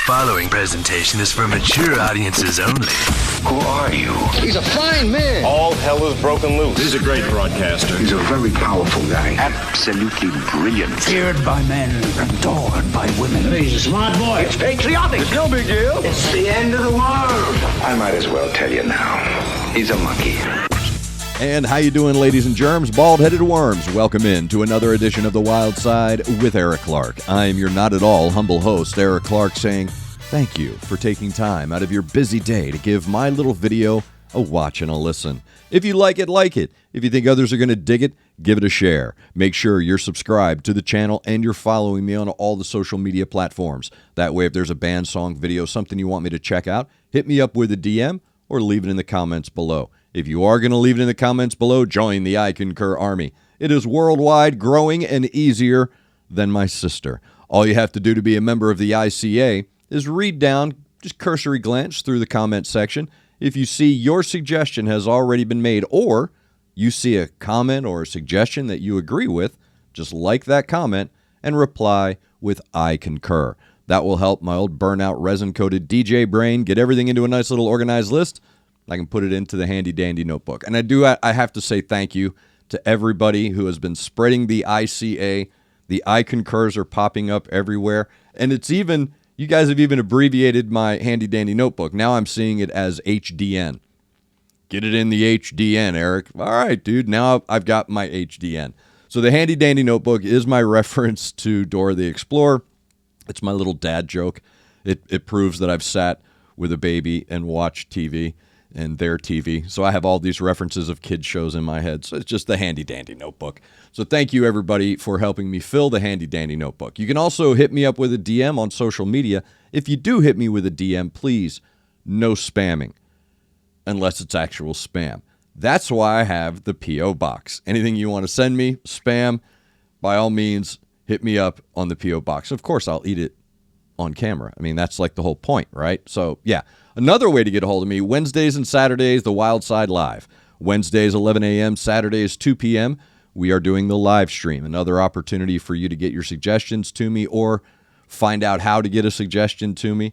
following presentation is for mature audiences only. Who are you? He's a fine man. All hell is broken loose. He's a great broadcaster. He's a very powerful guy. Absolutely brilliant. Feared by men, adored by women. He's a smart boy. It's patriotic. It's no big deal. It's the end of the world. I might as well tell you now. He's a monkey. And how you doing, ladies and germs, bald-headed worms? Welcome in to another edition of The Wild Side with Eric Clark. I am your not at all humble host, Eric Clark, saying thank you for taking time out of your busy day to give my little video a watch and a listen. If you like it, like it. If you think others are going to dig it, give it a share. Make sure you're subscribed to the channel and you're following me on all the social media platforms. That way, if there's a band, song, video, something you want me to check out, hit me up with a DM or leave it in the comments below. If you are going to leave it in the comments below, join the I Concur Army. It is worldwide, growing, and easier than my sister. All you have to do to be a member of the ICA is read down, just cursory glance through the comment section. If you see your suggestion has already been made, or you see a comment or a suggestion that you agree with, just like that comment and reply with I Concur. That will help my old burnout resin-coated DJ brain get everything into a nice little organized list. I can put it into the handy-dandy notebook. And I have to say thank you to everybody who has been spreading the ICA. The I Concurs are popping up everywhere. And it's even, you guys have even abbreviated my handy-dandy notebook. Now I'm seeing it as HDN. Get it in the HDN, Eric. All right, dude. Now I've got my HDN. So the handy-dandy notebook is my reference to Dora the Explorer. It's my little dad joke. It proves that I've sat with a baby and watched TV. And their TV. So I have all these references of kids shows in my head. So it's just the handy-dandy notebook. So thank you, everybody, for helping me fill the handy-dandy notebook. You can also hit me up with a DM on social media. If you do hit me with a DM, please, no spamming, unless it's actual spam. That's why I have the P.O. Box. Anything you want to send me, spam, by all means, hit me up on the P.O. Box. Of course, I'll eat it on camera. I mean, that's like the whole point, right? So, yeah. Another way to get a hold of me, Wednesdays and Saturdays, The Wild Side Live. Wednesdays, 11 a.m., Saturdays, 2 p.m., we are doing the live stream. Another opportunity for you to get your suggestions to me or find out how to get a suggestion to me.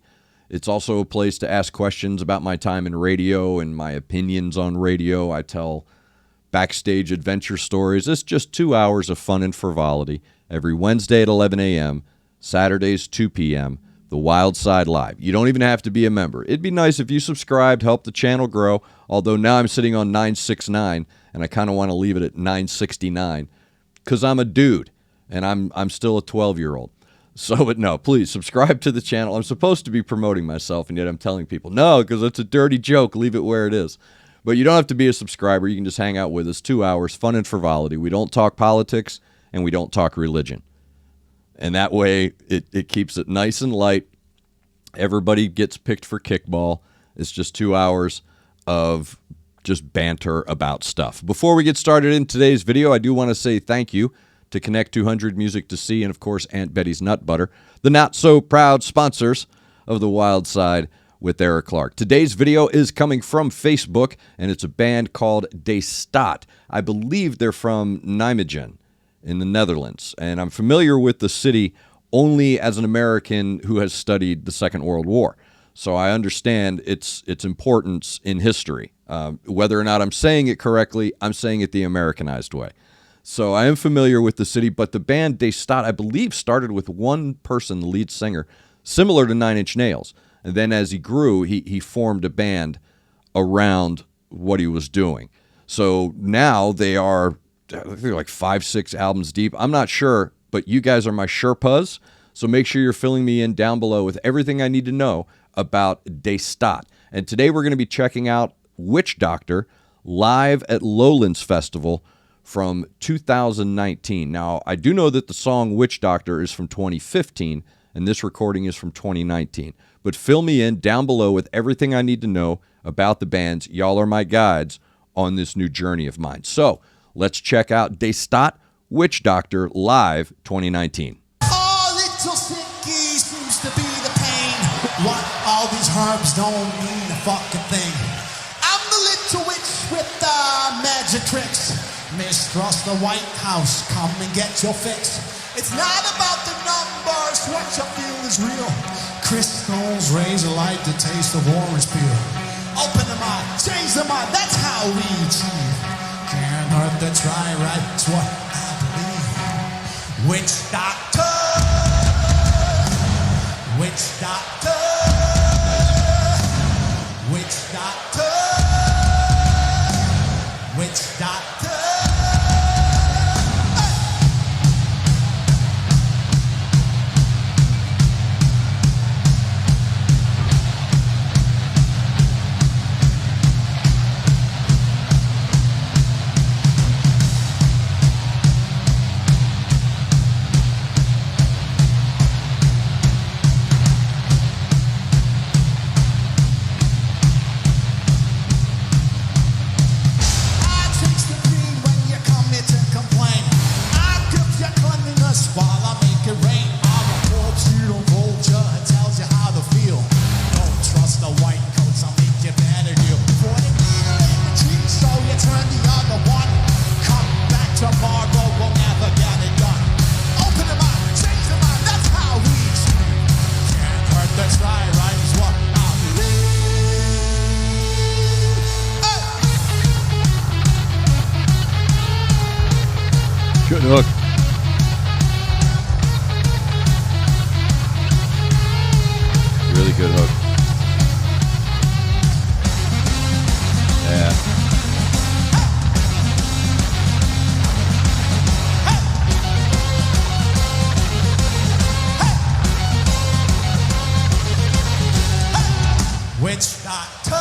It's also a place to ask questions about my time in radio and my opinions on radio. I tell backstage adventure stories. It's just 2 hours of fun and frivolity every Wednesday at 11 a.m., Saturdays, 2 p.m., The Wild Side Live. You don't even have to be a member. It'd be nice if you subscribed, help the channel grow, although now I'm sitting on 969, and I kind of want to leave it at 969, because I'm a dude, and I'm still a 12-year-old. So, but no, please, subscribe to the channel. I'm supposed to be promoting myself, and yet I'm telling people, no, because it's a dirty joke, leave it where it is. But you don't have to be a subscriber. You can just hang out with us 2 hours, fun and frivolity. We don't talk politics, and we don't talk religion. And that way, it keeps it nice and light. Everybody gets picked for kickball. It's just 2 hours of just banter about stuff. Before we get started in today's video, I do want to say thank you to Connect 200 Music to See and, of course, Aunt Betty's Nut Butter, the not-so-proud sponsors of The Wild Side with Eric Clark. Today's video is coming from Facebook, and it's a band called STAAT. I believe they're from Nijmegen in the Netherlands, and I'm familiar with the city only as an American who has studied the Second World War. So I understand its importance in history. Whether or not I'm saying it correctly, I'm saying it the Americanized way. So I am familiar with the city, but the band STAAT, I believe, started with one person, the lead singer, similar to Nine Inch Nails. And then as he grew, he formed a band around what he was doing. So now they're like 5-6 albums deep. I'm not sure, but you guys are my Sherpas, so make sure you're filling me in down below with everything I need to know about STAAT. And today we're going to be checking out Witch Doctor live at Lowlands Festival from 2019. Now, I do know that the song Witch Doctor is from 2015, and this recording is from 2019. But fill me in down below with everything I need to know about the bands. Y'all are my guides on this new journey of mine. So, let's check out STAAT, Witch Doctor, live 2019. Oh, little sicky seems to be the pain. What? All these herbs don't mean a fucking thing. I'm the little witch with the magic tricks. Mistrust the White House, come and get your fix. It's not about the numbers, what you feel is real. crystals, razor light, the taste of orange peel. Open the mind, change the mind, that's how we achieve. Can't hurt the try, right? It's what I believe. Witch doctor, witch doctor, witch doctor, witch doctor. Good hook. Really good hook. Yeah. Witch doctor.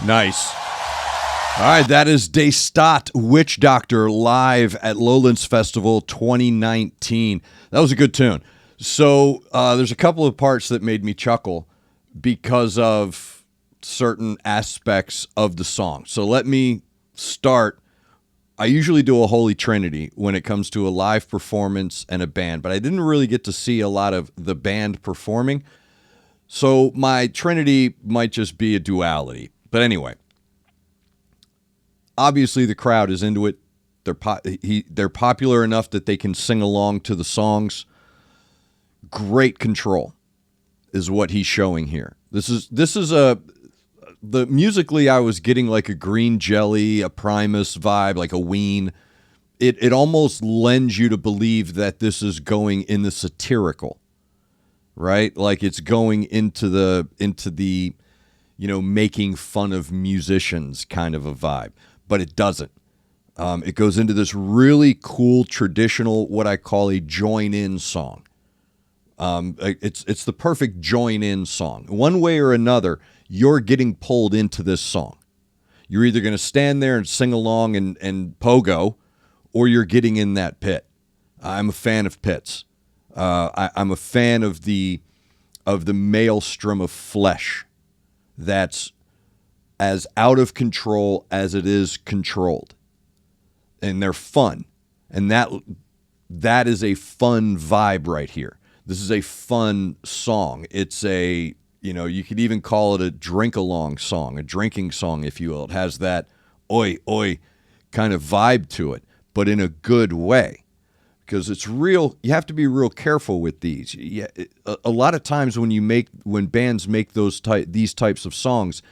Nice. All right, that is STAAT Witch Doctor live at Lowlands Festival 2019. That was a good tune. So there's a couple of parts that made me chuckle because of certain aspects of the song. So let me start. I usually do a Holy Trinity when it comes to a live performance and a band, but I didn't really get to see a lot of the band performing. So my Trinity might just be a duality. But anyway, obviously the crowd is into it. They're popular enough that they can sing along to the songs. Great control is what he's showing here. This is the musically I was getting like a Green Jelly, a Primus vibe, like a Ween. It almost lends you to believe that this is going in the satirical, right? Like it's going into the making fun of musicians kind of a vibe, but it doesn't. It goes into this really cool traditional, what I call a join-in song. It's the perfect join-in song. One way or another, you're getting pulled into this song. You're either going to stand there and sing along and pogo, or you're getting in that pit. I'm a fan of pits. I'm a fan of the maelstrom of flesh that's as out of control as it is controlled. And they're fun. And that is a fun vibe right here. This is a fun song. It's a, you could even call it a drink-along song, a drinking song, if you will. It has that oi, oi kind of vibe to it, but in a good way. Because it's real, you have to be real careful with these. A lot of times when bands make these types of songs,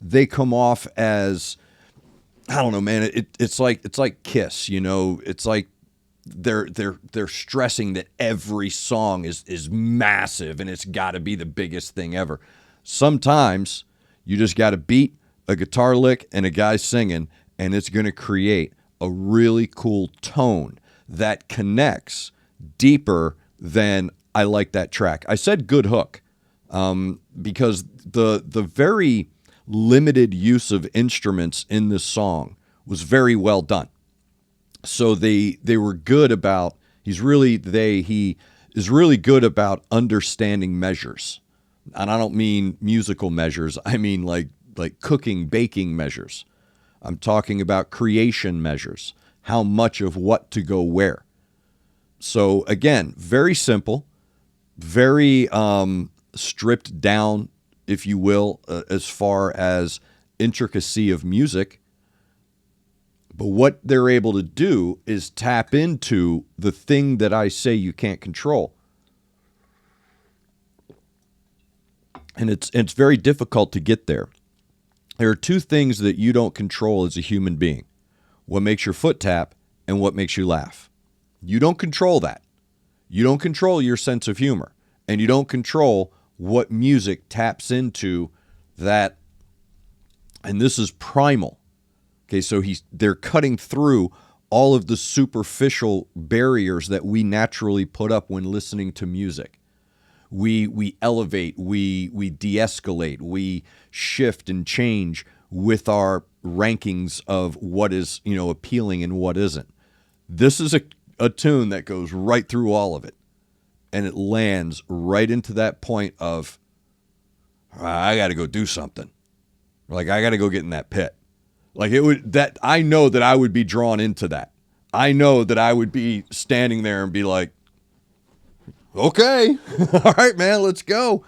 they come off as, I don't know, man. It's like Kiss, It's like they're stressing that every song is massive and it's got to be the biggest thing ever. Sometimes you just got a beat, a guitar lick, and a guy singing, and it's going to create a really cool tone that connects deeper than I like that track. I said good hook because the very limited use of instruments in this song was very well done. So they were good about, he is really good about understanding measures. And I don't mean musical measures. I mean like cooking, baking measures. I'm talking about creation measures. How much of what to go where. So again, very simple, very stripped down, if you will, as far as intricacy of music. But what they're able to do is tap into the thing that I say you can't control. And it's very difficult to get there. There are two things that you don't control as a human being. What makes your foot tap and what makes you laugh. You don't control that. You don't control your sense of humor. And you don't control what music taps into that. And this is primal. Okay, so they're cutting through all of the superficial barriers that we naturally put up when listening to music. We elevate, we de-escalate, we shift and change with our rankings of what is, appealing and what isn't. This is a tune that goes right through all of it. And it lands right into that point of, I got to go do something. Like, I got to go get in that pit. Like I know that I would be drawn into that. I know that I would be standing there and be like, okay, all right, man, let's go.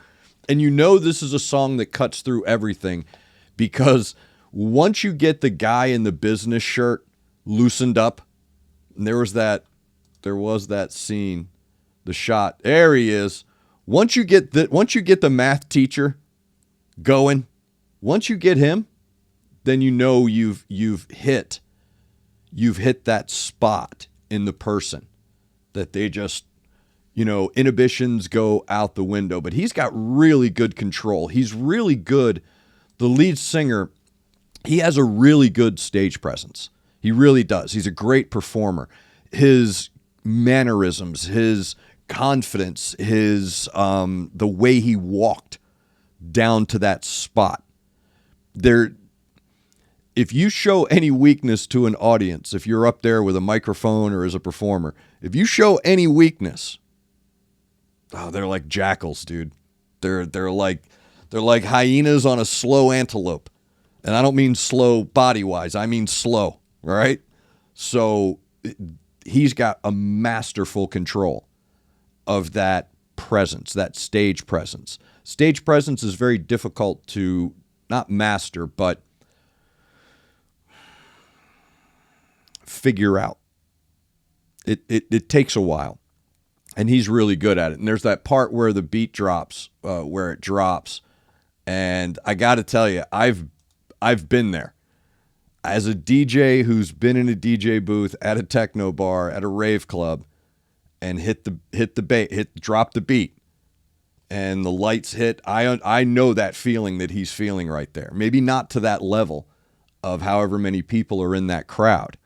And this is a song that cuts through everything, because once you get the guy in the business shirt loosened up, and there was that scene, the shot, there he is. Once you get the math teacher going, once you get him, then you've hit that spot in the person that they just, inhibitions go out the window. But he's got really good control. He's really good. The lead singer, he has a really good stage presence. He really does. He's a great performer. His mannerisms, his confidence, his the way he walked down to that spot. If you show any weakness to an audience, if you're up there with a microphone or as a performer, if you show any weakness, they're like jackals, dude. They're like hyenas on a slow antelope. And I don't mean slow body-wise. I mean slow, all right? So he's got a masterful control of that presence, that stage presence. Stage presence is very difficult to not master, but figure out. It takes a while, and he's really good at it. And there's that part where the beat drops, where it drops, and I got to tell you, I've been there as a DJ who's been in a DJ booth at a techno bar at a rave club, and drop the beat, and the lights hit. I know that feeling that he's feeling right there. Maybe not to that level of however many people are in that crowd.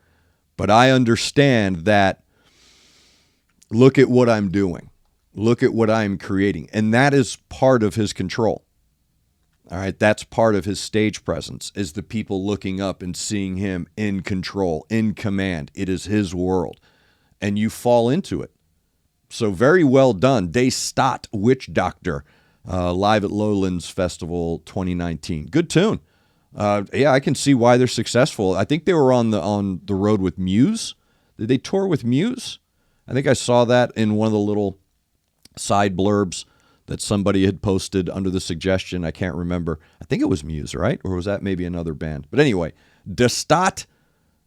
But I understand that, look at what I'm doing. Look at what I'm creating. And that is part of his control. All right, that's part of his stage presence, is the people looking up and seeing him in control, in command. It is his world, and you fall into it. So very well done. STAAT, Witch Doctor, live at Lowlands Festival 2019. Good tune. Yeah, I can see why they're successful. I think they were on the road with Muse. Did they tour with Muse? I think I saw that in one of the little side blurbs that somebody had posted under the suggestion. I can't remember. I think it was Muse, right? Or was that maybe another band? But anyway, STAAT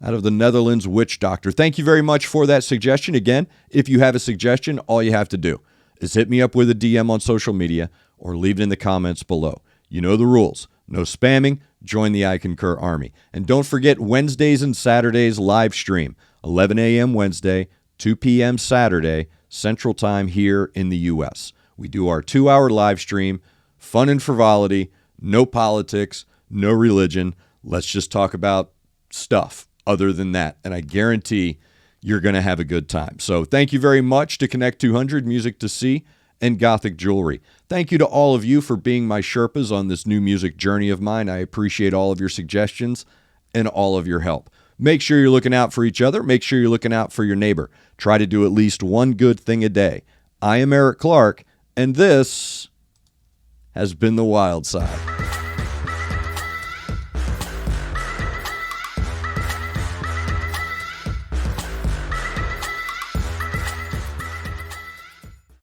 out of the Netherlands, Witch Doctor. Thank you very much for that suggestion. Again, if you have a suggestion, all you have to do is hit me up with a DM on social media or leave it in the comments below. You know the rules. No spamming. Join the I Concur Army. And don't forget Wednesdays and Saturdays live stream. 11 a.m. Wednesday, 2 p.m. Saturday, Central Time here in the U.S. We do our 2-hour live stream, fun and frivolity, no politics, no religion. Let's just talk about stuff other than that. And I guarantee you're going to have a good time. So thank you very much to Connect 200, Music to See, and Gothic Jewelry. Thank you to all of you for being my Sherpas on this new music journey of mine. I appreciate all of your suggestions and all of your help. Make sure you're looking out for each other. Make sure you're looking out for your neighbor. Try to do at least one good thing a day. I am Eric Clark, and this has been The Wild Side.